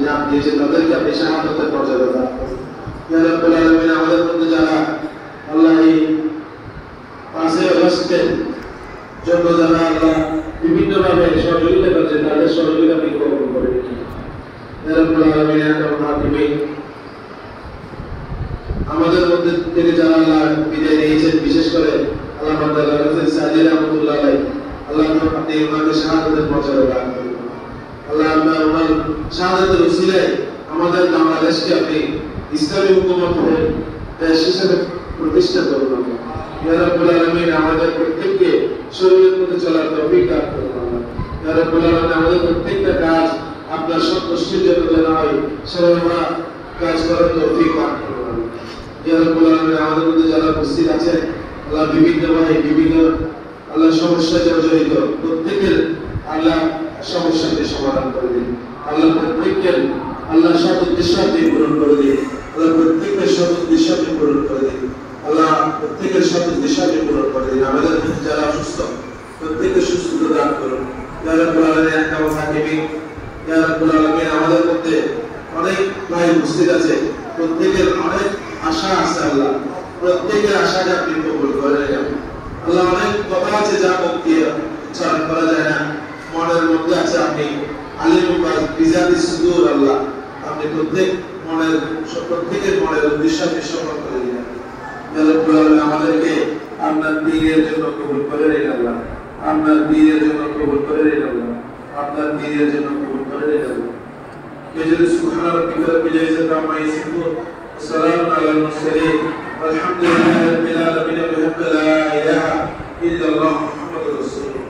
নাম দিয়েছে তাদেরকে আপনি শাহাদাতের মর্যাদা দান করুন। ইয়া রাব্বুল আলামিন, আমাদের মধ্যে যারা আল্লাহ এই 5 আগস্টের জন্য যারা আল্লাহ বিভিন্নভাবে সহযোগিতা করছে তাদের সহযোগিতা আপনি কবুল করে নিন। ইয়া রাব্বুল আলামিন, আমাদের মধ্যে থেকে যারা আল্লাহ বিদায় নিয়েছেন, বিশেষ করে আল্লাহ সাজিদ রহমতুল্লাহ আলাইহি, আল্লাহ আপনি ওনাকে শাহাদাতের মর্যাদা দান করুন। আল্লাহ আমরা ওনার শাহাদাতের উসিলায় আমাদের বাংলাদেশকে আপনি ইসলামী হুকুমতের দেশ হিসেবে প্রতিষ্ঠা করুন। ইয়া রাব্বুল আলামিন, আমাদের প্রত্যেককে শরীয়তের মধ্যে চলার তৌফিক দান করুন। ইয়া রাব্বুল আলামিন, আমাদের প্রত্যেকটা কাজ আপনার সন্তুষ্টির জন্য যেন হয়, সেভাবে কাজ করার তৌফিক দান করুন। ইয়া রাব্বুল আলামিন, আমাদের মধ্যে যারা উপস্থিত আছেন আল্লাহ বিভিন্নভাবে বিভিন্ন আল্লাহ সমস্যায় জর্জরিত প্রত্যেকের আল্লাহ সমস্যাকে সমাধান করে দিন। আল্লাহ প্রত্যেকের আল্লাহ সৎ উদ্দেশ্য আপনি পূরণ করে দিন। আল্লাহ প্রত্যেকের সৎ উদ্দেশ্য আপনি পূরণ করে দিন। আল্লাহ প্রত্যেকের সৎ উদ্দেশ্য আপনি পূরণ করে দিন। আমাদের যারা অসুস্থ প্রত্যেকের সুস্থতা দান করুন। ইয়া রাব্বুল আলামিন, ইয়া রাব্বুল আলামিন, আমাদের মধ্যে অনেক ভাই উপস্থিত আছে, প্রত্যেকের অনেক আশা আছে। আল্লাহ প্রত্যেকের আশাকে আপনি কবুল করে নেন। আল্লাহ অনেক কথা আছে যা মুখ দিয়ে উচ্চারণ করা যায় না, মনের মধ্যে আছে। আপনি আলিমুল বিজাতি সুদূর, আল্লাহ আপনি প্রত্যেকের মনের উদ্দেশ্য আপনি সফল করে দিন। ইয়া রাব্বুল আলামিন, আমাদেরকে আপনার দ্বীনের জন্য কবুল করে নিন। আল্লাহ আপনার দ্বীনের জন্য কবুল করে নিন। আল্লাহ আপনার দ্বীনের জন্য কবুল করে নিন। আল্লাহ সুবহান রাব্বিকা রাব্বিল ইজ্জাতি আম্মা ইয়াসিফুন, সালামুন আলাল মুরসালিন, আলহামদুলিল্লাহি রাব্বিল আলামিন, লা ইলাহা ইল্লাল্লাহ মুহাম্মাদুর রাসূলুল্লাহ।